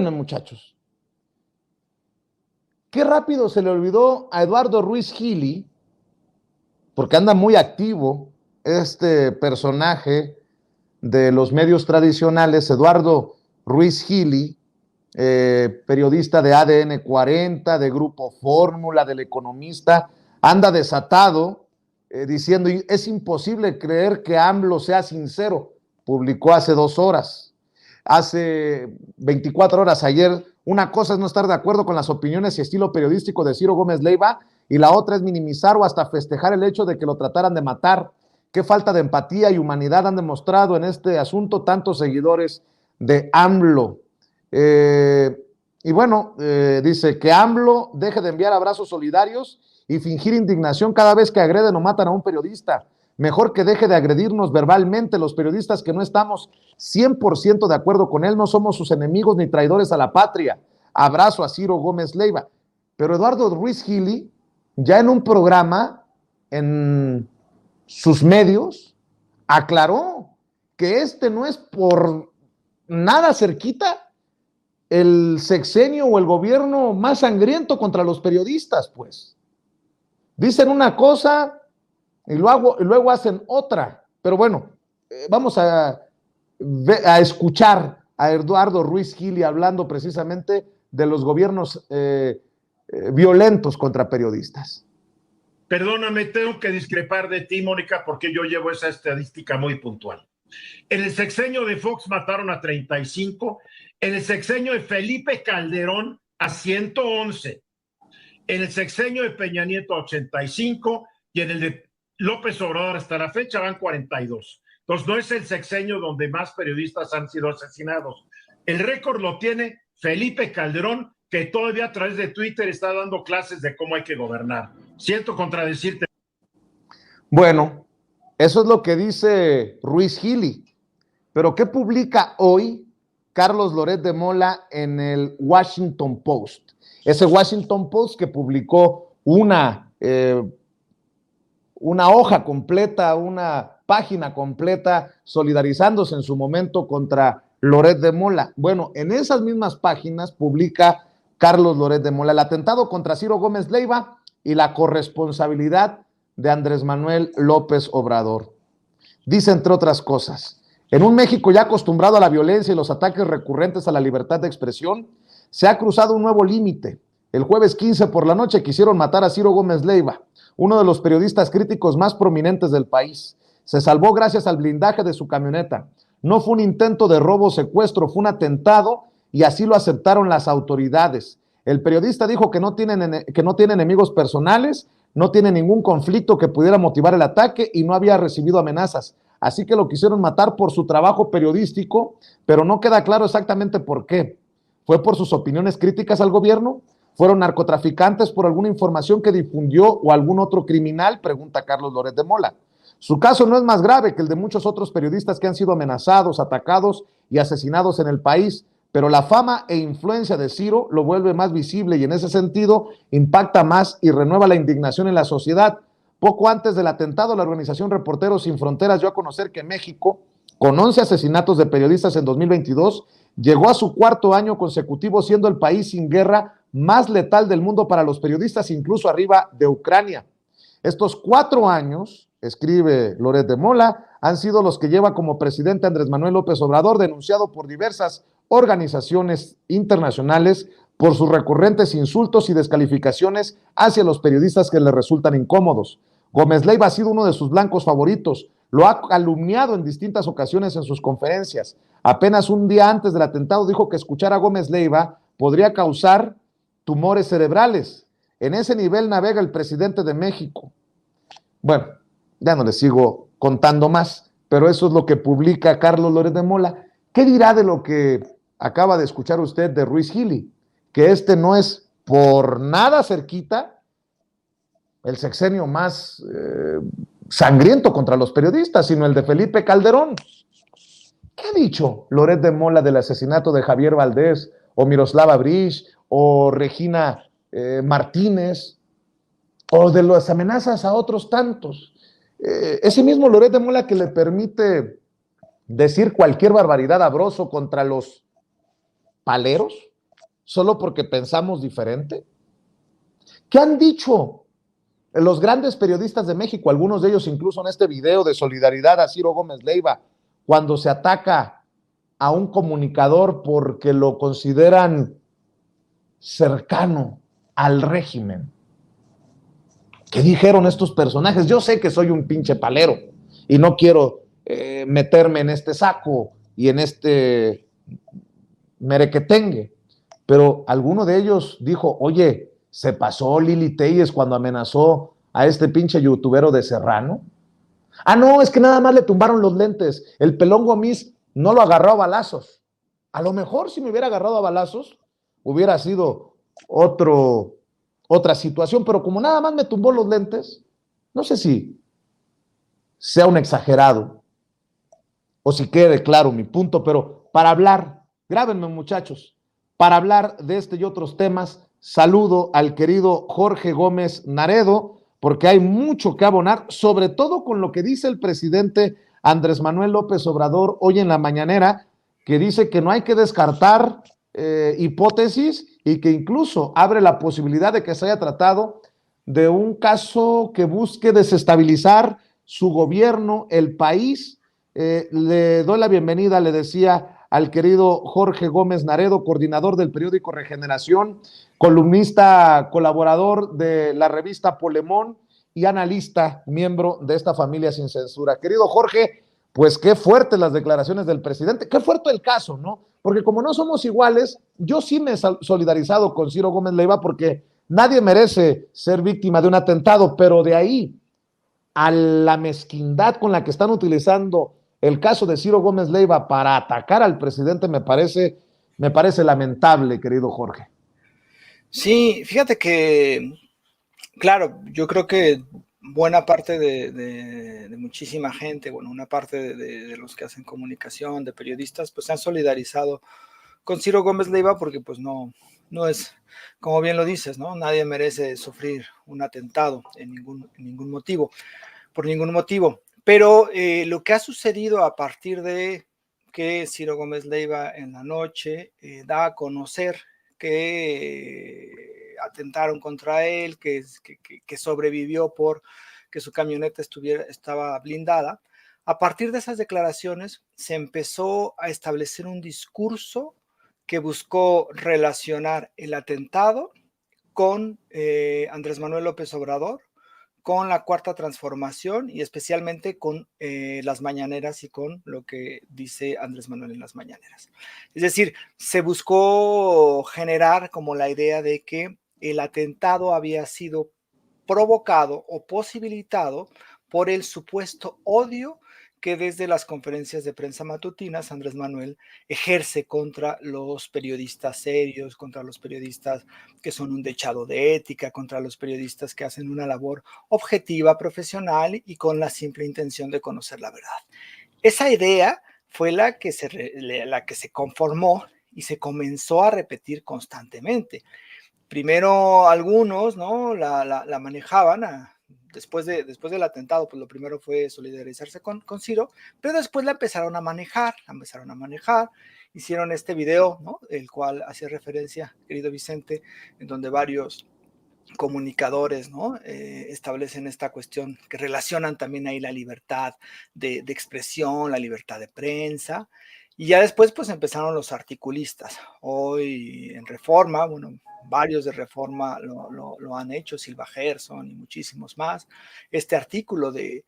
Perdónenme, muchachos. Qué rápido se le olvidó a Eduardo Ruiz Gili, porque anda muy activo este personaje de los medios tradicionales, Eduardo Ruiz Gili, periodista de ADN 40, de Grupo Fórmula, del Economista, anda desatado diciendo, es imposible creer que AMLO sea sincero, publicó hace 2 horas. Hace 24 horas ayer, una cosa es no estar de acuerdo con las opiniones y estilo periodístico de Ciro Gómez Leiva, y la otra es minimizar o hasta festejar el hecho de que lo trataran de matar. Qué falta de empatía y humanidad han demostrado en este asunto tantos seguidores de AMLO. Y bueno, dice que AMLO deje de enviar abrazos solidarios y fingir indignación cada vez que agreden o matan a un periodista. Mejor que deje de agredirnos verbalmente. Los periodistas que no estamos 100% de acuerdo con él no somos sus enemigos ni traidores a la patria. Abrazo a Ciro Gómez Leiva. Pero Eduardo Ruiz Gili, ya en un programa en sus medios, aclaró que este no es por nada cerquita el sexenio o el gobierno más sangriento contra los periodistas, pues. Dicen una cosa y luego hacen otra. Pero bueno, vamos a escuchar a Eduardo Ruiz Gili hablando precisamente de los gobiernos violentos contra periodistas. Perdóname, tengo que discrepar de ti, Mónica, porque yo llevo esa estadística muy puntual. En el sexenio de Fox mataron a 35, en el sexenio de Felipe Calderón a 111, en el sexenio de Peña Nieto a 85 y en el de López Obrador hasta la fecha van 42. Entonces no es el sexenio donde más periodistas han sido asesinados. El récord lo tiene Felipe Calderón, que todavía a través de Twitter está dando clases de cómo hay que gobernar. Siento contradecirte. Bueno, eso es lo que dice Ruiz Gili. Pero ¿qué publica hoy Carlos Loret de Mola en el Washington Post? Ese Washington Post que publicó una hoja completa, una página completa, solidarizándose en su momento contra Loret de Mola. Bueno, en esas mismas páginas publica Carlos Loret de Mola el atentado contra Ciro Gómez Leiva y la corresponsabilidad de Andrés Manuel López Obrador. Dice, entre otras cosas, en un México ya acostumbrado a la violencia y los ataques recurrentes a la libertad de expresión, se ha cruzado un nuevo límite. El jueves 15 por la noche quisieron matar a Ciro Gómez Leiva, uno de los periodistas críticos más prominentes del país. Se salvó gracias al blindaje de su camioneta. No fue un intento de robo o secuestro, fue un atentado y así lo aceptaron las autoridades. El periodista dijo que no tiene enemigos personales, no tiene ningún conflicto que pudiera motivar el ataque y no había recibido amenazas. Así que lo quisieron matar por su trabajo periodístico, pero no queda claro exactamente por qué. ¿Fue por sus opiniones críticas al gobierno? ¿Fueron narcotraficantes por alguna información que difundió o algún otro criminal? Pregunta Carlos Loret de Mola. Su caso no es más grave que el de muchos otros periodistas que han sido amenazados, atacados y asesinados en el país, pero la fama e influencia de Ciro lo vuelve más visible y en ese sentido impacta más y renueva la indignación en la sociedad. Poco antes del atentado, la organización Reporteros Sin Fronteras dio a conocer que México, con 11 asesinatos de periodistas en 2022, llegó a su 4º año consecutivo siendo el país sin guerra más letal del mundo para los periodistas, incluso arriba de Ucrania. Estos 4 años, escribe Loret de Mola, han sido los que lleva como presidente Andrés Manuel López Obrador, denunciado por diversas organizaciones internacionales por sus recurrentes insultos y descalificaciones hacia los periodistas que le resultan incómodos. Gómez Leiva ha sido uno de sus blancos favoritos, lo ha calumniado en distintas ocasiones en sus conferencias. Apenas un día antes del atentado dijo que escuchar a Gómez Leiva podría causar tumores cerebrales. En ese nivel navega el presidente de México. Bueno, ya no les sigo contando más, pero eso es lo que publica Carlos Loret de Mola. ¿Qué dirá de lo que acaba de escuchar usted de Ruiz Gili? Que este no es por nada cerquita el sexenio más sangriento contra los periodistas, sino el de Felipe Calderón. ¿Qué ha dicho Loret de Mola del asesinato de Javier Valdés, o Miroslava Bridge, o Regina Martínez, o de las amenazas a otros tantos? Ese mismo Loret de Mola que le permite decir cualquier barbaridad a Broso contra los paleros, solo porque pensamos diferente? ¿Qué han dicho los grandes periodistas de México, algunos de ellos incluso en este video de solidaridad a Ciro Gómez Leiva, cuando se ataca a un comunicador porque lo consideran cercano al régimen? ¿Qué dijeron estos personajes? Yo sé que soy un pinche palero y no quiero meterme en este saco y en este merequetengue, pero alguno de ellos dijo, oye, se pasó Lili Telles cuando amenazó a este pinche youtubero de Serrano. Ah, no, es que nada más le tumbaron los lentes. El Pelón Gomis no lo agarró a balazos. A lo mejor si me hubiera agarrado a balazos, hubiera sido otra situación, pero como nada más me tumbó los lentes, no sé si sea un exagerado o si quede claro mi punto, pero para hablar, grábenme muchachos, para hablar de este y otros temas, saludo al querido Jorge Gómez Naredo, porque hay mucho que abonar, sobre todo con lo que dice el presidente Andrés Manuel López Obrador hoy en la mañanera, que dice que no hay que descartar hipótesis y que incluso abre la posibilidad de que se haya tratado de un caso que busque desestabilizar su gobierno, el país. Le doy la bienvenida, le decía, al querido Jorge Gómez Naredo, coordinador del periódico Regeneración, columnista, colaborador de la revista Polemón y analista, miembro de esta familia sin censura. Querido Jorge, pues qué fuertes las declaraciones del presidente, qué fuerte el caso, ¿no? Porque como no somos iguales, yo sí me he solidarizado con Ciro Gómez Leiva porque nadie merece ser víctima de un atentado, pero de ahí a la mezquindad con la que están utilizando el caso de Ciro Gómez Leiva para atacar al presidente me parece lamentable, querido Jorge. Sí, fíjate que, claro, yo creo que buena parte de muchísima gente, bueno, una parte de los que hacen comunicación, de periodistas, pues se han solidarizado con Ciro Gómez Leiva porque pues no es, como bien lo dices, ¿no? Nadie merece sufrir un atentado por ningún motivo. Pero lo que ha sucedido a partir de que Ciro Gómez Leiva en la noche da a conocer que atentaron contra él, que sobrevivió porque su camioneta estaba blindada. A partir de esas declaraciones se empezó a establecer un discurso que buscó relacionar el atentado con Andrés Manuel López Obrador, con la Cuarta Transformación y especialmente con las mañaneras y con lo que dice Andrés Manuel en las mañaneras. Es decir, se buscó generar como la idea de que el atentado había sido provocado o posibilitado por el supuesto odio que desde las conferencias de prensa matutinas Andrés Manuel ejerce contra los periodistas serios, contra los periodistas que son un dechado de ética, contra los periodistas que hacen una labor objetiva, profesional y con la simple intención de conocer la verdad. Esa idea fue la que se conformó y se comenzó a repetir constantemente. Primero algunos, ¿no? la manejaban después del atentado, pues lo primero fue solidarizarse con Ciro, pero después la empezaron a manejar, hicieron este video, ¿no? El cual hacía referencia, querido Vicente, en donde varios comunicadores, ¿no? Establecen esta cuestión que relacionan también ahí la libertad de expresión, la libertad de prensa, y ya después pues empezaron los articulistas. Hoy en Reforma, bueno, varios de Reforma lo han hecho, Silva Gerson y muchísimos más. Este artículo de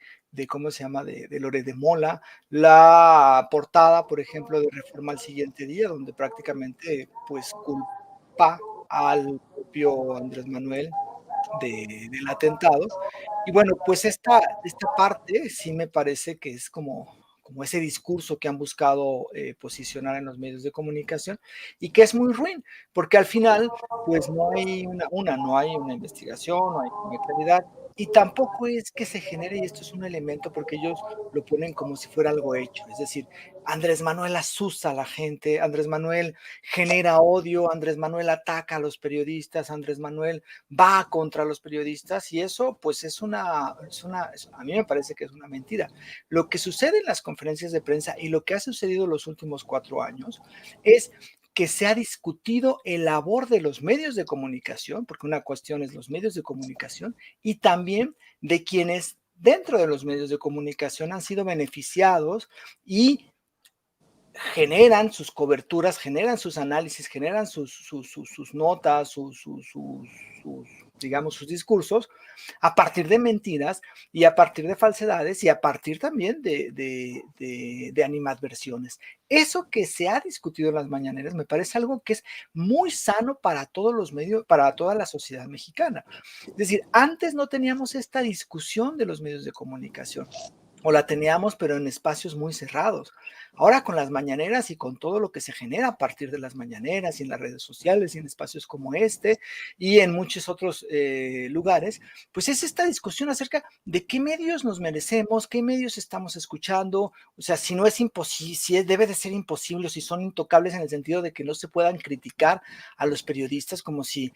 ¿cómo se llama? De Loret de Mola, la portada, por ejemplo, de Reforma al siguiente día, donde prácticamente pues culpa al propio Andrés Manuel del atentado. Y bueno, pues esta parte sí me parece que es como ese discurso que han buscado posicionar en los medios de comunicación y que es muy ruin, porque al final pues no hay no hay una investigación, no hay claridad, y tampoco es que se genere, y esto es un elemento porque ellos lo ponen como si fuera algo hecho, es decir, Andrés Manuel asusta a la gente, Andrés Manuel genera odio, Andrés Manuel ataca a los periodistas, Andrés Manuel va contra los periodistas, y eso pues a mí me parece que es una mentira. Lo que sucede en las conferencias de prensa y lo que ha sucedido los últimos 4 años es que se ha discutido el labor de los medios de comunicación, porque una cuestión es los medios de comunicación, y también de quienes dentro de los medios de comunicación han sido beneficiados y generan sus coberturas, generan sus análisis, generan sus notas, digamos, sus discursos, a partir de mentiras y a partir de falsedades y a partir también de animadversiones. Eso que se ha discutido en las mañaneras me parece algo que es muy sano para todos los medios, para toda la sociedad mexicana. Es decir, antes no teníamos esta discusión de los medios de comunicación, o la teníamos, pero en espacios muy cerrados. Ahora con las mañaneras y con todo lo que se genera a partir de las mañaneras y en las redes sociales y en espacios como este y en muchos otros lugares, pues es esta discusión acerca de qué medios nos merecemos, qué medios estamos escuchando, o sea, si no es imposible, si debe de ser imposible o si son intocables en el sentido de que no se puedan criticar a los periodistas como si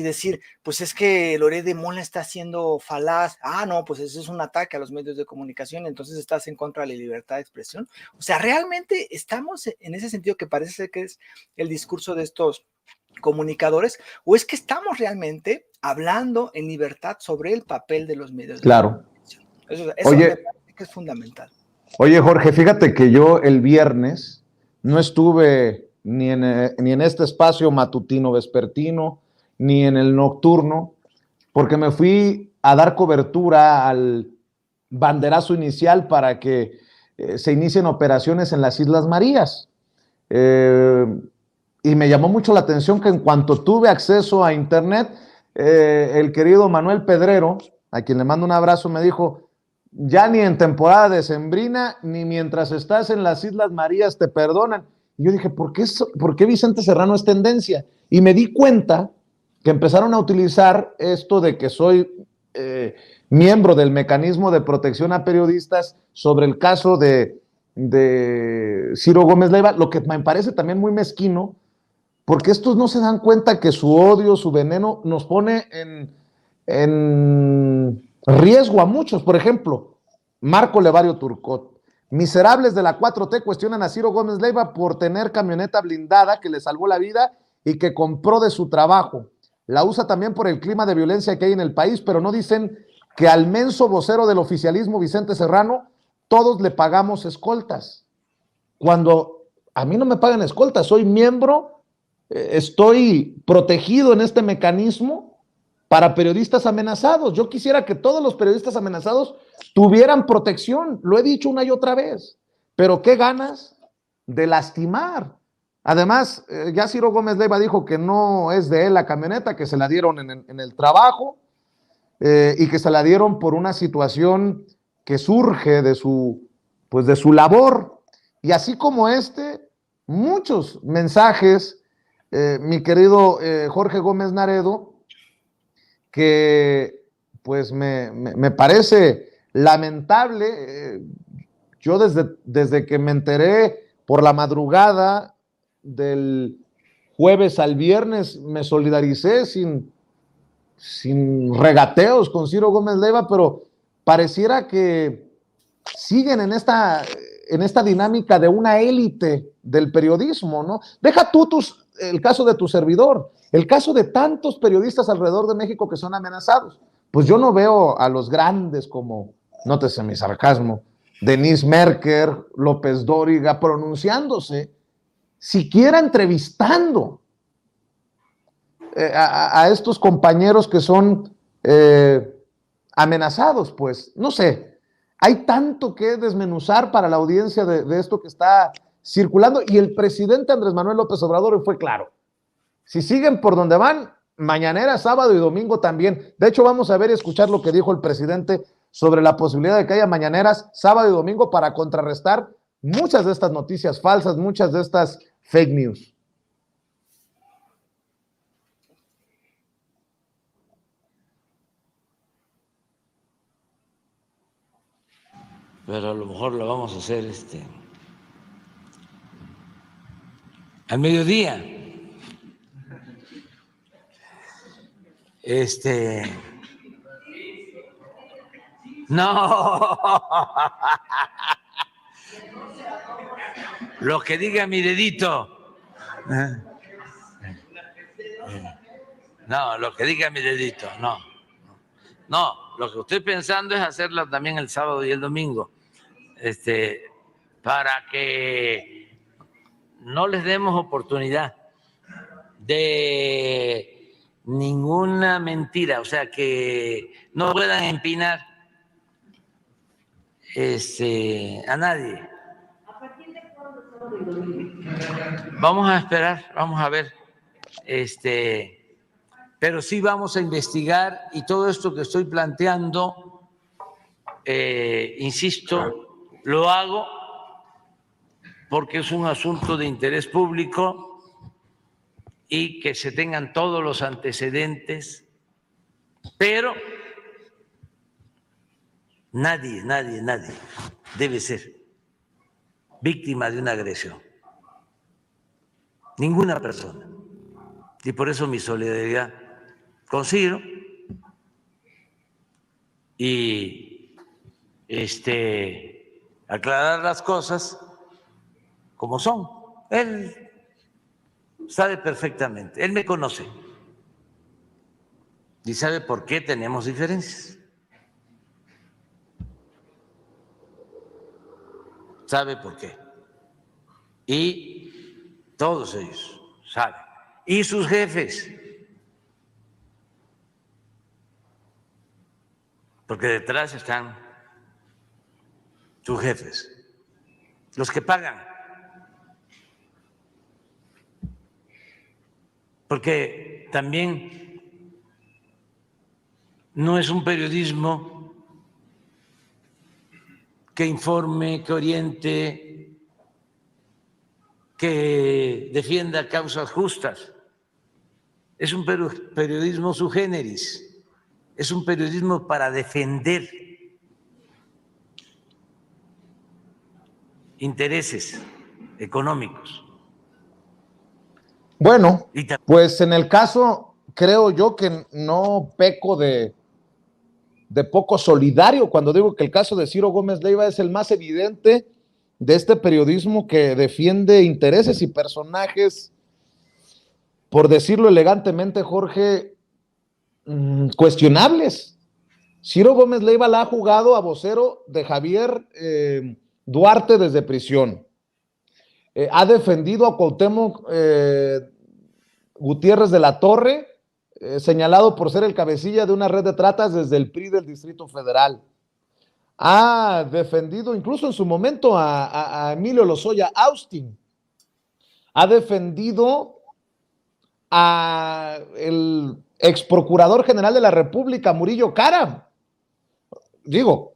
decir, pues es que Loret de Mola está haciendo falaz, no, pues eso es un ataque a los medios de comunicación, entonces estás en contra de la libertad de expresión. O sea, realmente estamos en ese sentido que parece ser que es el discurso de estos comunicadores, o es que estamos realmente hablando en libertad sobre el papel de los medios de comunicación. Eso me parece que es fundamental. Oye, Jorge, fíjate que yo el viernes no estuve ni en este espacio matutino vespertino, ni en el nocturno, porque me fui a dar cobertura al banderazo inicial para que se inicien operaciones en las Islas Marías. Y me llamó mucho la atención que en cuanto tuve acceso a internet, el querido Manuel Pedrero, a quien le mando un abrazo, me dijo, ya ni en temporada decembrina, ni mientras estás en las Islas Marías te perdonan. Y yo dije, ¿por qué Vicente Serrano es tendencia? Y me di cuenta que empezaron a utilizar esto de que soy miembro del mecanismo de protección a periodistas sobre el caso de Ciro Gómez Leiva, lo que me parece también muy mezquino, porque estos no se dan cuenta que su odio, su veneno nos pone en riesgo a muchos. Por ejemplo, Marco Levario Turcot. Miserables de la 4T cuestionan a Ciro Gómez Leiva por tener camioneta blindada que le salvó la vida y que compró de su trabajo. La usa también por el clima de violencia que hay en el país, pero no dicen que al menso vocero del oficialismo, Vicente Serrano, todos le pagamos escoltas. Cuando a mí no me pagan escoltas, soy miembro, estoy protegido en este mecanismo para periodistas amenazados. Yo quisiera que todos los periodistas amenazados tuvieran protección, lo he dicho una y otra vez, pero qué ganas de lastimar. Además, ya Ciro Gómez Leiva dijo que no es de él la camioneta, que se la dieron en el trabajo y que se la dieron por una situación que surge de su labor. Y así como muchos mensajes, mi querido Jorge Gómez Naredo, que pues me parece lamentable. Yo desde que me enteré por la madrugada del jueves al viernes me solidaricé sin regateos con Ciro Gómez Leiva, pero pareciera que siguen en esta dinámica de una élite del periodismo, ¿no? Deja tú el caso de tu servidor, el caso de tantos periodistas alrededor de México que son amenazados. Pues yo no veo a los grandes como, nótese mi sarcasmo, Denise Merker, López Dóriga, pronunciándose, siquiera entrevistando a estos compañeros que son amenazados. Pues no sé, hay tanto que desmenuzar para la audiencia de esto que está circulando, y el presidente Andrés Manuel López Obrador fue claro: si siguen por donde van, mañanera, sábado y domingo también. De hecho, vamos a ver y escuchar lo que dijo el presidente sobre la posibilidad de que haya mañaneras sábado y domingo para contrarrestar muchas de estas noticias falsas, muchas de estas fake news. Pero a lo mejor lo vamos a hacer al mediodía. No. Lo que diga mi dedito. No, lo que diga mi dedito, no. No, lo que estoy pensando es hacerla también el sábado y el domingo, para que no les demos oportunidad de ninguna mentira, o sea, que no puedan empinar a nadie. Vamos a esperar, vamos a ver, pero sí vamos a investigar y todo esto que estoy planteando, insisto, lo hago porque es un asunto de interés público y que se tengan todos los antecedentes, pero nadie debe ser víctima de una agresión. Ninguna persona. Y por eso mi solidaridad con Ciro y aclarar las cosas como son. Él sabe perfectamente, él me conoce y sabe por qué tenemos diferencias. Sabe por qué. Y todos ellos saben. Y sus jefes. Porque detrás están sus jefes, los que pagan. Porque también no es un periodismo que informe, que oriente, que defienda causas justas. Es un periodismo sui generis. Es un periodismo para defender intereses económicos. Bueno, pues en el caso, creo yo que no peco de poco solidario cuando digo que el caso de Ciro Gómez Leiva es el más evidente de este periodismo que defiende intereses y personajes, por decirlo elegantemente, Jorge, cuestionables. Ciro Gómez Leiva la ha jugado a vocero de Javier Duarte desde prisión. Ha defendido a Cuauhtémoc Gutiérrez de la Torre, señalado por ser el cabecilla de una red de tratas desde el PRI del Distrito Federal. Ha defendido incluso en su momento a Emilio Lozoya Austin. Ha defendido a el ex procurador general de la República, Murillo Karam. Digo,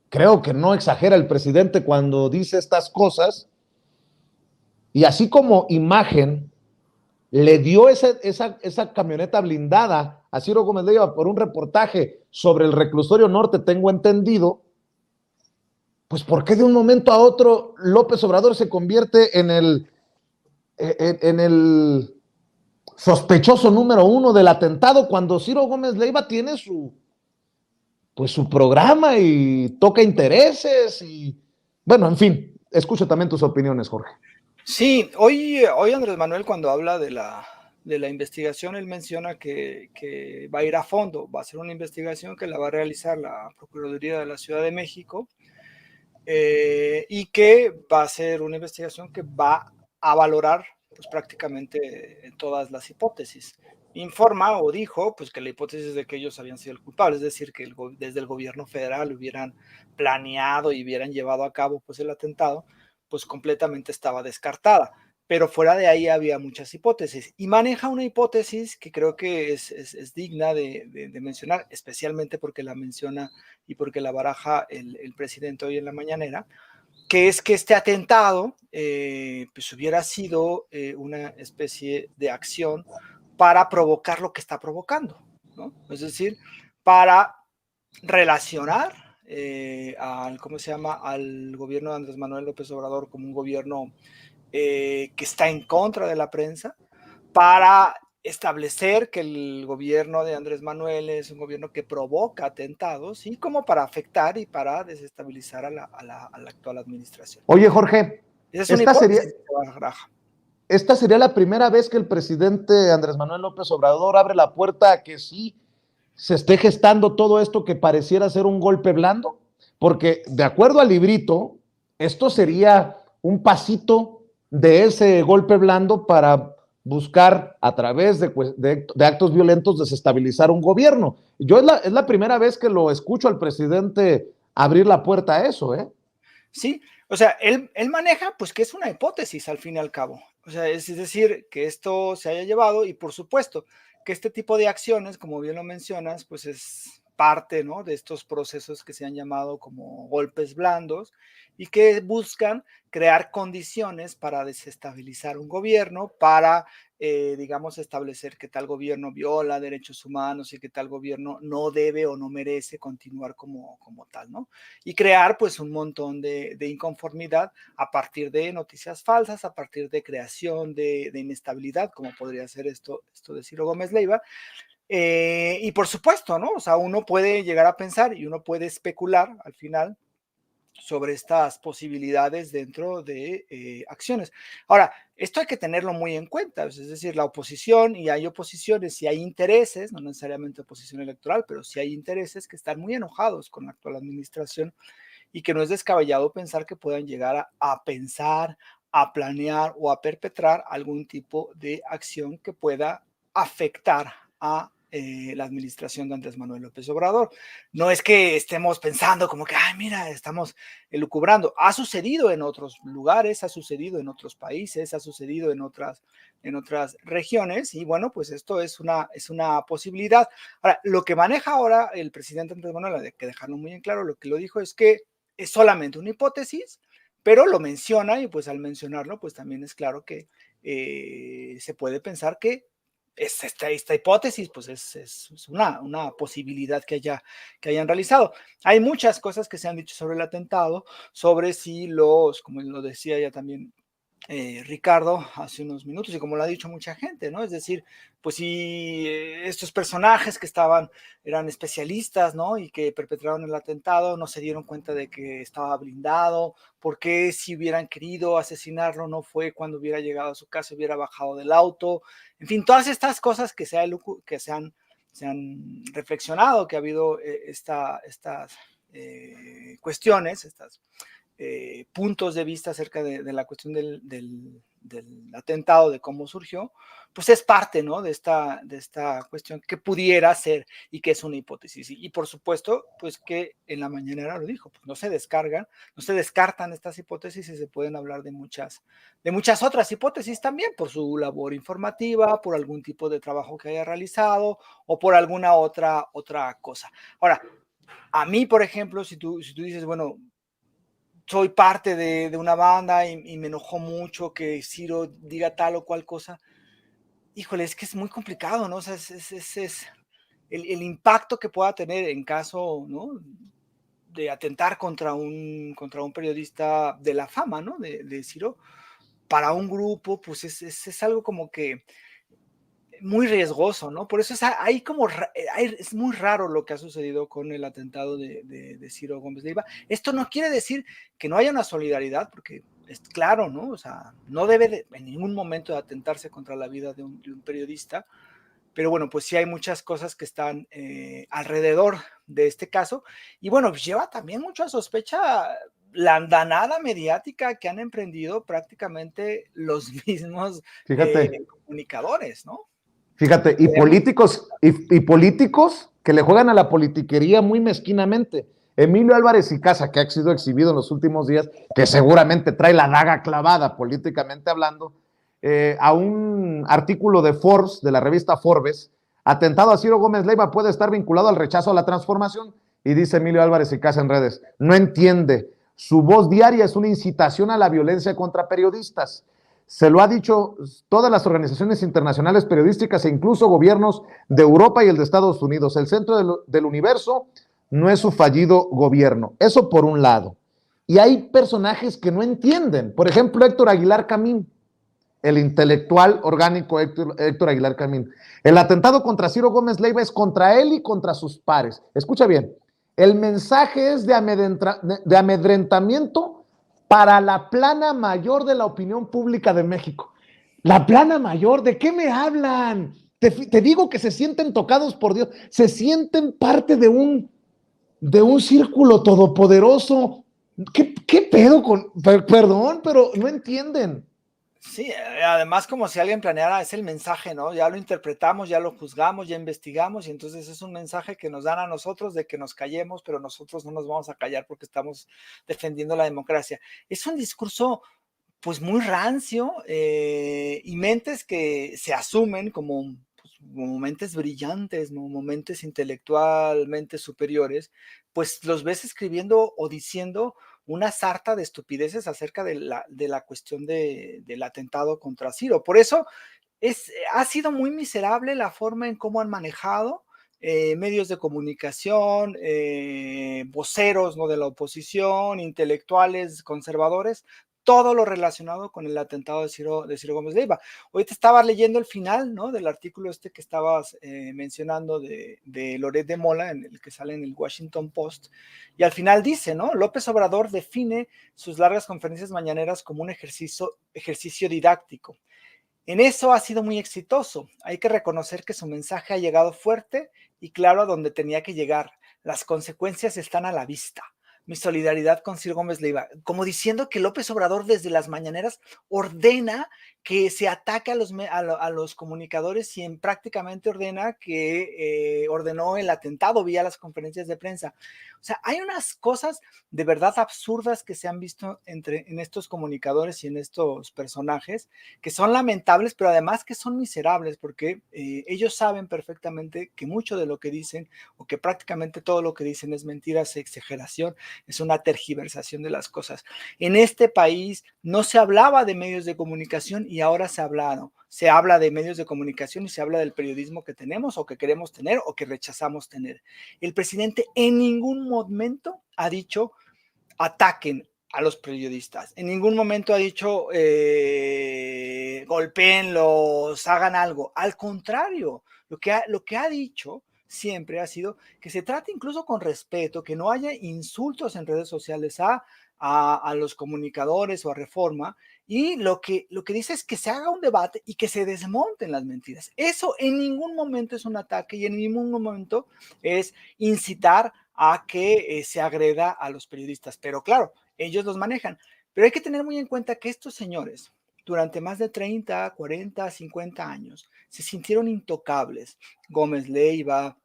creo que no exagera el presidente cuando dice estas cosas. Y así como imagen, le dio esa camioneta blindada a Ciro Gómez Leiva por un reportaje sobre el reclusorio norte, tengo entendido. Pues ¿por qué de un momento a otro López Obrador se convierte en el sospechoso número uno del atentado cuando Ciro Gómez Leiva tiene su programa y toca intereses? Y bueno, en fin, escucho también tus opiniones, Jorge. Sí, hoy Andrés Manuel, cuando habla de la investigación, él menciona que va a ir a fondo, va a ser una investigación que la va a realizar la Procuraduría de la Ciudad de México, y que va a ser una investigación que va a valorar pues prácticamente todas las hipótesis. Informa o dijo pues que la hipótesis de que ellos habían sido el culpable, es decir, que desde el gobierno federal hubieran planeado y hubieran llevado a cabo pues el atentado, pues completamente estaba descartada. Pero fuera de ahí había muchas hipótesis, y maneja una hipótesis que creo que es digna de mencionar, especialmente porque la menciona y porque la baraja el presidente hoy en la mañanera, que es que este atentado pues hubiera sido una especie de acción para provocar lo que está provocando, ¿no? Es decir, para relacionar al gobierno de Andrés Manuel López Obrador como un gobierno que está en contra de la prensa, para establecer que el gobierno de Andrés Manuel es un gobierno que provoca atentados, y como para afectar y para desestabilizar a la actual administración. Oye, Jorge, esa es una hipótesis que baraja. esta sería la primera vez que el presidente Andrés Manuel López Obrador abre la puerta a que sí se esté gestando todo esto que pareciera ser un golpe blando, porque de acuerdo al librito, esto sería un pasito de ese golpe blando para buscar a través de actos violentos desestabilizar un gobierno. Yo es la primera vez que lo escucho al presidente abrir la puerta a eso, ¿eh? Sí, o sea, él maneja pues que es una hipótesis al fin y al cabo. O sea, es decir, que esto se haya llevado y por supuesto que este tipo de acciones, como bien lo mencionas, pues es parte, ¿no?, de estos procesos que se han llamado como golpes blandos y que buscan crear condiciones para desestabilizar un gobierno, para, digamos, establecer que tal gobierno viola derechos humanos y que tal gobierno no debe o no merece continuar como tal, ¿no? Y crear pues un montón de inconformidad a partir de noticias falsas, a partir de creación de inestabilidad, como podría ser esto de Ciro Gómez Leiva. Y por supuesto, ¿no? O sea, uno puede llegar a pensar y uno puede especular al final sobre estas posibilidades dentro de acciones. Ahora, esto hay que tenerlo muy en cuenta, es decir, la oposición, y hay oposiciones y hay intereses, no necesariamente oposición electoral, pero sí hay intereses que están muy enojados con la actual administración y que no es descabellado pensar que puedan llegar a pensar, a planear o a perpetrar algún tipo de acción que pueda afectar a la administración de Andrés Manuel López Obrador. No es que estemos pensando como que, ay, mira, estamos elucubrando. Ha sucedido en otros lugares, ha sucedido en otros países, ha sucedido en otras regiones y bueno, pues esto es una posibilidad. Ahora, lo que maneja ahora el presidente Andrés Manuel, hay que dejarlo muy en claro, lo que lo dijo es que es solamente una hipótesis, pero lo menciona y pues al mencionarlo, pues también es claro que se puede pensar que esta hipótesis pues es una posibilidad que hayan realizado. Hay muchas cosas que se han dicho sobre el atentado, sobre si como lo decía ya también Ricardo hace unos minutos y como lo ha dicho mucha gente, ¿no? Es decir, pues si estos personajes que eran especialistas, ¿no? Y que perpetraron el atentado no se dieron cuenta de que estaba blindado, ¿por qué si hubieran querido asesinarlo no fue cuando hubiera llegado a su casa, hubiera bajado del auto? En fin, todas estas cosas que se han reflexionado, que ha habido estas cuestiones, estas puntos de vista acerca de la cuestión del atentado, de cómo surgió, pues es parte, ¿no?, de esta cuestión que pudiera ser y que es una hipótesis. Y por supuesto, pues que en la mañanera lo dijo, pues no se descartan estas hipótesis y se pueden hablar de muchas otras hipótesis también, por su labor informativa, por algún tipo de trabajo que haya realizado o por alguna otra cosa. Ahora, a mí, por ejemplo, si tú dices, bueno, soy parte de una banda y me enojó mucho que Ciro diga tal o cual cosa. Híjole, es que es muy complicado, ¿no? O sea, es el impacto que pueda tener en caso, ¿no?, de atentar contra un periodista de la fama, ¿no?, de Ciro, para un grupo, pues es algo como que muy riesgoso, ¿no? Por eso es muy raro lo que ha sucedido con el atentado de Ciro Gómez Leiva. Esto no quiere decir que no haya una solidaridad, porque es claro, ¿no? O sea, no debe en ningún momento de atentarse contra la vida de un periodista, pero bueno, pues sí hay muchas cosas que están alrededor de este caso, y bueno, pues lleva también mucho a sospecha la andanada mediática que han emprendido prácticamente los mismos Fíjate. comunicadores, ¿no? Fíjate, y políticos que le juegan a la politiquería muy mezquinamente. Emilio Álvarez y Casa, que ha sido exhibido en los últimos días, que seguramente trae la daga clavada políticamente hablando, a un artículo de Forbes, de la revista Forbes, atentado a Ciro Gómez Leiva puede estar vinculado al rechazo a la transformación, y dice Emilio Álvarez y Casa en redes, no entiende, su voz diaria es una incitación a la violencia contra periodistas. Se lo ha dicho todas las organizaciones internacionales periodísticas e incluso gobiernos de Europa y el de Estados Unidos. El centro del universo no es su fallido gobierno. Eso por un lado. Y hay personajes que no entienden. Por ejemplo, Héctor Aguilar Camín, el intelectual orgánico Héctor Aguilar Camín. El atentado contra Ciro Gómez Leiva es contra él y contra sus pares. Escucha bien. El mensaje es de amedrentamiento para la plana mayor de la opinión pública de México. La plana mayor, ¿de qué me hablan? Te digo que se sienten tocados por Dios, se sienten parte de un círculo todopoderoso. ¿Qué pedo con? Perdón, pero no entienden. Sí, además como si alguien planeara, es el mensaje, ¿no? Ya lo interpretamos, ya lo juzgamos, ya investigamos y entonces es un mensaje que nos dan a nosotros de que nos callemos, pero nosotros no nos vamos a callar porque estamos defendiendo la democracia. Es un discurso pues muy rancio y mentes que se asumen como, pues, como mentes brillantes, ¿no? Momentos intelectualmente superiores, pues los ves escribiendo o diciendo una sarta de estupideces acerca de la cuestión del atentado contra Ciro. Por eso ha sido muy miserable la forma en cómo han manejado medios de comunicación, voceros, ¿no?, de la oposición, intelectuales, conservadores, todo lo relacionado con el atentado de Ciro Gómez Leiva. Hoy te estaba leyendo el final, ¿no?, del artículo que estabas mencionando de Loret de Mola, en el que sale en el Washington Post, y al final dice, ¿no?, López Obrador define sus largas conferencias mañaneras como un ejercicio didáctico. En eso ha sido muy exitoso. Hay que reconocer que su mensaje ha llegado fuerte y claro a donde tenía que llegar. Las consecuencias están a la vista. Mi solidaridad con Ciro Gómez Leiva, como diciendo que López Obrador desde las mañaneras ordena que se ataque a los comunicadores y prácticamente ordena que ordenó el atentado vía las conferencias de prensa. O sea, hay unas cosas de verdad absurdas que se han visto en estos comunicadores y en estos personajes que son lamentables, pero además que son miserables porque ellos saben perfectamente que mucho de lo que dicen o que prácticamente todo lo que dicen es mentira, es exageración, es una tergiversación de las cosas. En este país no se hablaba de medios de comunicación y ahora se habla de medios de comunicación y se habla del periodismo que tenemos o que queremos tener o que rechazamos tener. El presidente en ningún momento ha dicho ataquen a los periodistas. En ningún momento ha dicho golpéenlos, hagan algo. Al contrario, lo que ha dicho siempre ha sido que se trate incluso con respeto, que no haya insultos en redes sociales a los comunicadores o a Reforma, y lo que dice es que se haga un debate y que se desmonten las mentiras. Eso en ningún momento es un ataque y en ningún momento es incitar a que se agreda a los periodistas. Pero claro, ellos los manejan. Pero hay que tener muy en cuenta que estos señores, durante más de 30, 40, 50 años, se sintieron intocables. Gómez Leiva,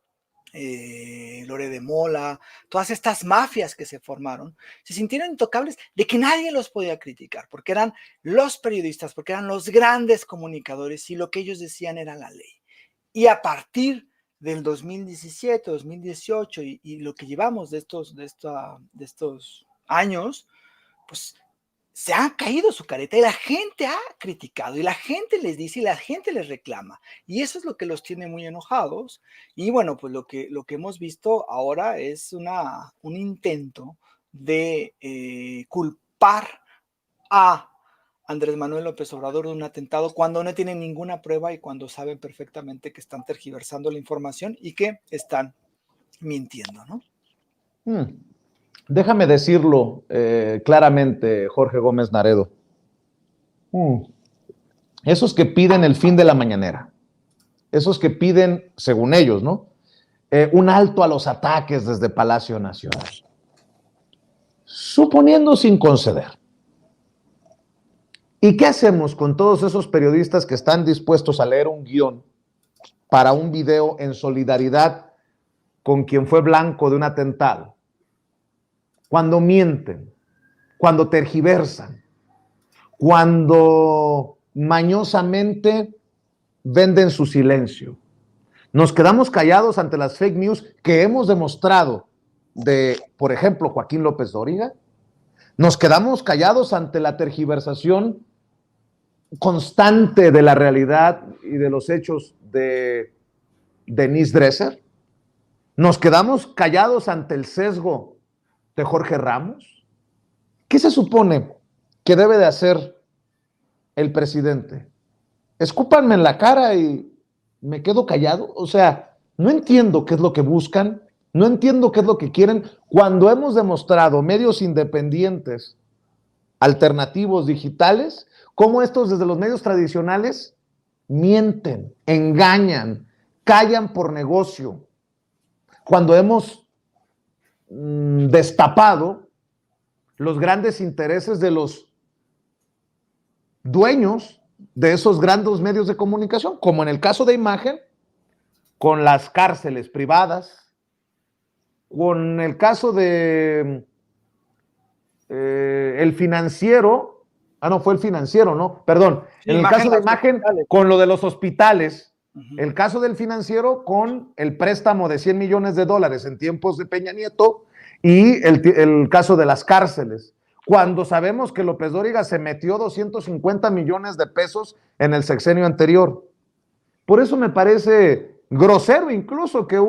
Loret de Mola, todas estas mafias que se formaron, se sintieron intocables de que nadie los podía criticar, porque eran los periodistas, porque eran los grandes comunicadores y lo que ellos decían era la ley. Y a partir del 2017, 2018 y lo que llevamos de estos años, pues se ha caído su careta y la gente ha criticado y la gente les dice y la gente les reclama y eso es lo que los tiene muy enojados y bueno, pues lo que hemos visto ahora es un intento de culpar a Andrés Manuel López Obrador de un atentado cuando no tienen ninguna prueba y cuando saben perfectamente que están tergiversando la información y que están mintiendo, ¿no? Déjame decirlo claramente, Jorge Gómez Naredo. Esos que piden el fin de la mañanera, esos que piden, según ellos, ¿no?, un alto a los ataques desde Palacio Nacional, suponiendo sin conceder. ¿Y qué hacemos con todos esos periodistas que están dispuestos a leer un guión para un video en solidaridad con quien fue blanco de un atentado? Cuando mienten, cuando tergiversan, cuando mañosamente venden su silencio. Nos quedamos callados ante las fake news que hemos demostrado de, por ejemplo, Joaquín López Dóriga. Nos quedamos callados ante la tergiversación constante de la realidad y de los hechos de Denise Dresser. Nos quedamos callados ante el sesgo de Jorge Ramos. ¿Qué se supone que debe de hacer el presidente? Escúpanme en la cara y me quedo callado. O sea, no entiendo qué es lo que buscan, no entiendo qué es lo que quieren, cuando hemos demostrado medios independientes, alternativos, digitales, cómo estos desde los medios tradicionales mienten, engañan, callan por negocio. Cuando hemos destapado los grandes intereses de los dueños de esos grandes medios de comunicación, como en el caso de Imagen, con las cárceles privadas, con el caso de el Financiero, no, fue el Financiero, ¿no? Perdón, sí, en el caso de Imagen, con lo de los hospitales, el caso del Financiero con el préstamo de $100 millones en tiempos de Peña Nieto y el caso de las cárceles, cuando sabemos que López Dóriga se metió 250 millones de pesos en el sexenio anterior. Por eso me parece grosero incluso que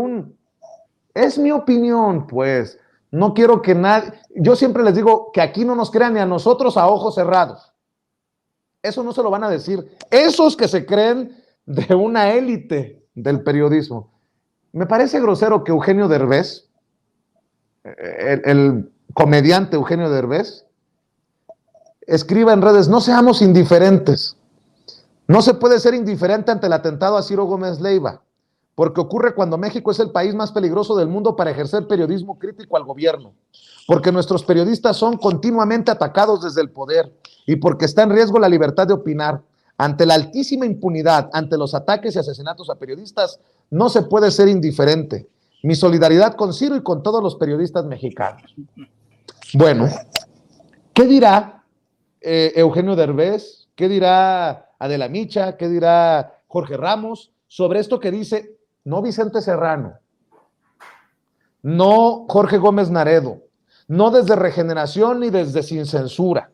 es mi opinión, pues, no quiero que nadie, yo siempre les digo que aquí no nos crean ni a nosotros a ojos cerrados. Eso no se lo van a decir esos que se creen de una élite del periodismo. Me parece grosero que Eugenio Derbez, el comediante Eugenio Derbez, escriba en redes: no seamos indiferentes. No se puede ser indiferente ante el atentado a Ciro Gómez Leiva, porque ocurre cuando México es el país más peligroso del mundo para ejercer periodismo crítico al gobierno, porque nuestros periodistas son continuamente atacados desde el poder y porque está en riesgo la libertad de opinar. Ante la altísima impunidad, ante los ataques y asesinatos a periodistas, no se puede ser indiferente. Mi solidaridad con Ciro y con todos los periodistas mexicanos. Bueno, ¿qué dirá Eugenio Derbez? ¿Qué dirá Adela Micha? ¿Qué dirá Jorge Ramos sobre esto que dice no Vicente Serrano, no Jorge Gómez Naredo, no desde Regeneración ni desde Sin Censura,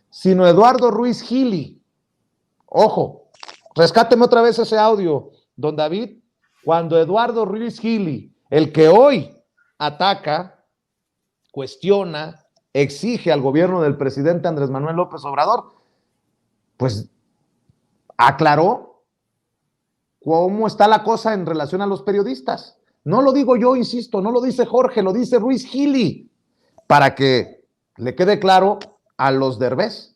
sino Eduardo Ruiz Gili? Ojo, rescáteme otra vez ese audio, don David, cuando Eduardo Ruiz Gili, el que hoy ataca, cuestiona, exige al gobierno del presidente Andrés Manuel López Obrador, pues aclaró cómo está la cosa en relación a los periodistas. No lo digo yo, insisto, no lo dice Jorge, lo dice Ruiz Gili, para que le quede claro a los Derbez.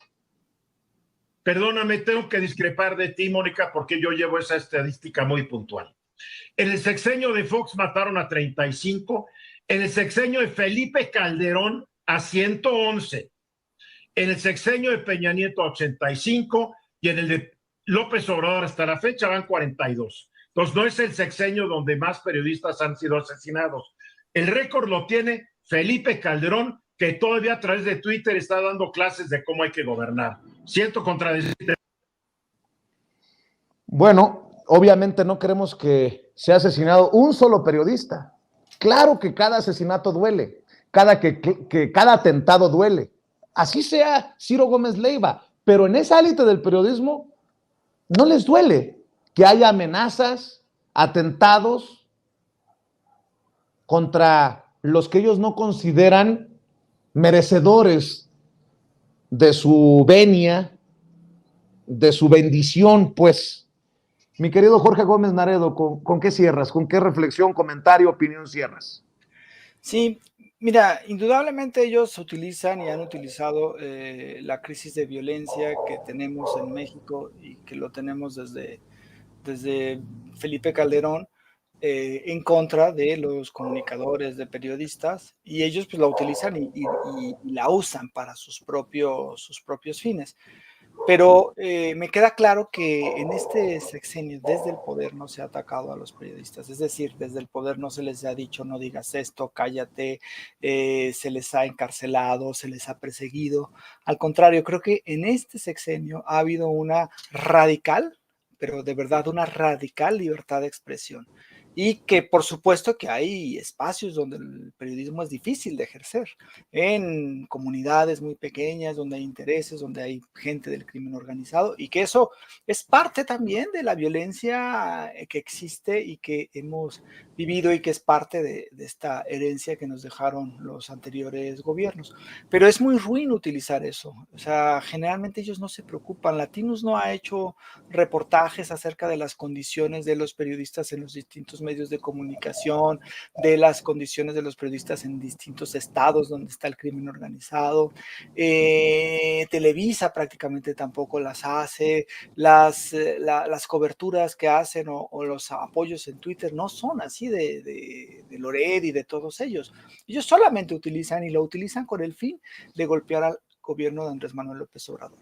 Perdóname, tengo que discrepar de ti, Mónica, porque yo llevo esa estadística muy puntual. En el sexenio de Fox mataron a 35, en el sexenio de Felipe Calderón a 111, en el sexenio de Peña Nieto a 85 y en el de López Obrador hasta la fecha van 42. Entonces no es el sexenio donde más periodistas han sido asesinados. El récord lo tiene Felipe Calderón, que todavía a través de Twitter está dando clases de cómo hay que gobernar. Siento contradecirte. Bueno, obviamente no queremos que sea asesinado un solo periodista. Claro que cada asesinato duele, cada atentado duele. Así sea Ciro Gómez Leiva, pero en esa élite del periodismo no les duele que haya amenazas, atentados contra los que ellos no consideran merecedores de su venia, de su bendición, pues. Mi querido Jorge Gómez Naredo, ¿con qué cierras? ¿Con qué reflexión, comentario, opinión cierras? Sí, mira, indudablemente ellos utilizan y han utilizado la crisis de violencia que tenemos en México y que lo tenemos desde Felipe Calderón en contra de los comunicadores, de periodistas, y ellos pues la utilizan y la usan para sus propios fines. Pero me queda claro que en este sexenio, desde el poder, no se ha atacado a los periodistas. Es decir, desde el poder no se les ha dicho no digas esto, cállate, se les ha encarcelado, se les ha perseguido. Al contrario, creo que en este sexenio ha habido una radical, pero de verdad una radical libertad de expresión. Y que por supuesto que hay espacios donde el periodismo es difícil de ejercer, en comunidades muy pequeñas, donde hay intereses, donde hay gente del crimen organizado, y que eso es parte también de la violencia que existe y que hemos vivido y que es parte de esta herencia que nos dejaron los anteriores gobiernos. Pero es muy ruin utilizar eso. O sea, generalmente ellos no se preocupan. Latinos no ha hecho reportajes acerca de las condiciones de los periodistas en los distintos los medios de comunicación, de las condiciones de los periodistas en distintos estados donde está el crimen organizado. Televisa prácticamente tampoco las hace, las coberturas que hacen o los apoyos en Twitter no son así de Loret y de todos ellos. Ellos solamente utilizan y lo utilizan con el fin de golpear al gobierno de Andrés Manuel López Obrador.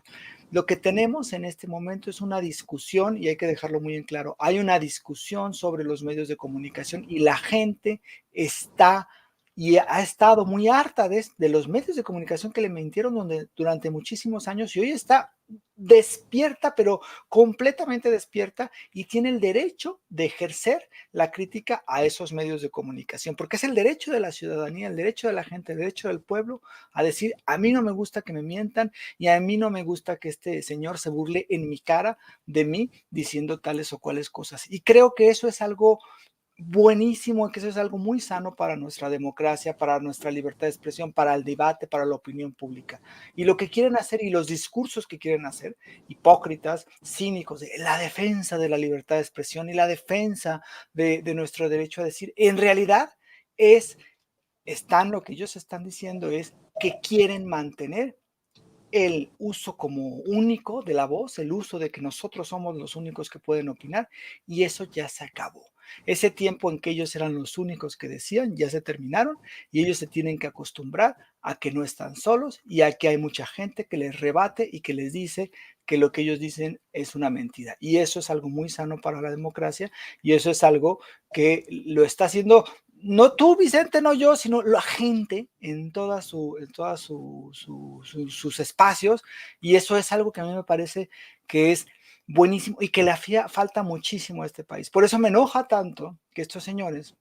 Lo que tenemos en este momento es una discusión, y hay que dejarlo muy en claro, hay una discusión sobre los medios de comunicación y la gente está y ha estado muy harta de los medios de comunicación que le mintieron durante muchísimos años, y hoy está despierta, pero completamente despierta, y tiene el derecho de ejercer la crítica a esos medios de comunicación, porque es el derecho de la ciudadanía, el derecho de la gente, el derecho del pueblo a decir: a mí no me gusta que me mientan y a mí no me gusta que este señor se burle en mi cara de mí diciendo tales o cuales cosas. Y creo que eso es algo buenísimo, que eso es algo muy sano para nuestra democracia, para nuestra libertad de expresión, para el debate, para la opinión pública. Y lo que quieren hacer y los discursos que quieren hacer, hipócritas, cínicos, de la defensa de la libertad de expresión y la defensa de nuestro derecho a decir, en realidad lo que ellos están diciendo es que quieren mantener el uso como único de la voz, el uso de que nosotros somos los únicos que pueden opinar, y eso ya se acabó. Ese tiempo en que ellos eran los únicos que decían ya se terminaron, y ellos se tienen que acostumbrar a que no están solos y a que hay mucha gente que les rebate y que les dice que lo que ellos dicen es una mentira. Y eso es algo muy sano para la democracia, y eso es algo que lo está haciendo no tú, Vicente, no yo, sino la gente en sus espacios, y eso es algo que a mí me parece que es buenísimo y que le hacía falta muchísimo a este país. Por eso me enoja tanto que estos señores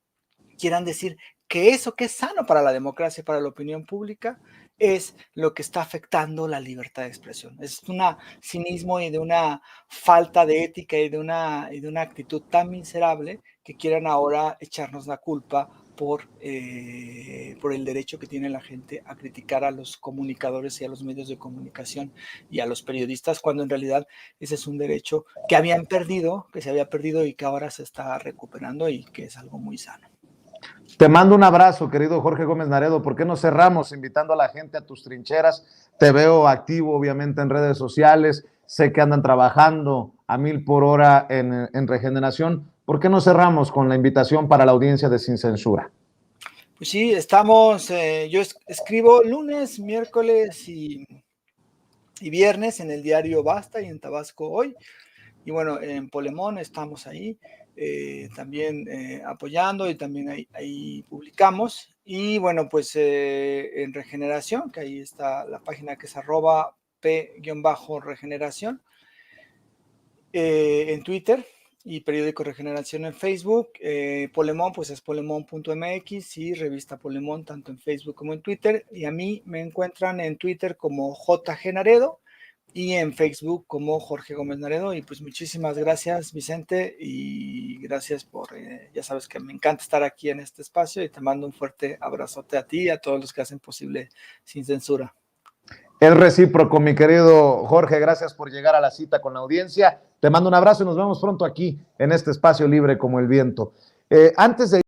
quieran decir que eso que es sano para la democracia y para la opinión pública es lo que está afectando la libertad de expresión. Es un cinismo y de una falta de ética y de una actitud tan miserable que quieran ahora echarnos la culpa por el derecho que tiene la gente a criticar a los comunicadores y a los medios de comunicación y a los periodistas, cuando en realidad ese es un derecho que se había perdido y que ahora se está recuperando, y que es algo muy sano. Te mando un abrazo, querido Jorge Gómez Naredo. ¿Por qué no cerramos invitando a la gente a tus trincheras? Te veo activo, obviamente, en redes sociales. Sé que andan trabajando a 1000 por hora en Regeneración. ¿Por qué no cerramos con la invitación para la audiencia de Sin Censura? Pues sí, estamos, yo escribo lunes, miércoles y viernes en el diario Basta y en Tabasco Hoy. Y bueno, en Polemón estamos ahí también apoyando, y también ahí publicamos. Y bueno, pues en Regeneración, que ahí está la página que es @p_regeneración en Twitter, y Periódico Regeneración en Facebook. Polemón, pues es polemón.mx, y Revista Polemón, tanto en Facebook como en Twitter. Y a mí me encuentran en Twitter como JG Naredo y en Facebook como Jorge Gómez Naredo. Y pues muchísimas gracias, Vicente, y gracias por, ya sabes que me encanta estar aquí en este espacio, y te mando un fuerte abrazote a ti y a todos los que hacen posible Sin Censura. Es recíproco, mi querido Jorge. Gracias por llegar a la cita con la audiencia. Te mando un abrazo y nos vemos pronto aquí en este espacio libre como el viento. Antes de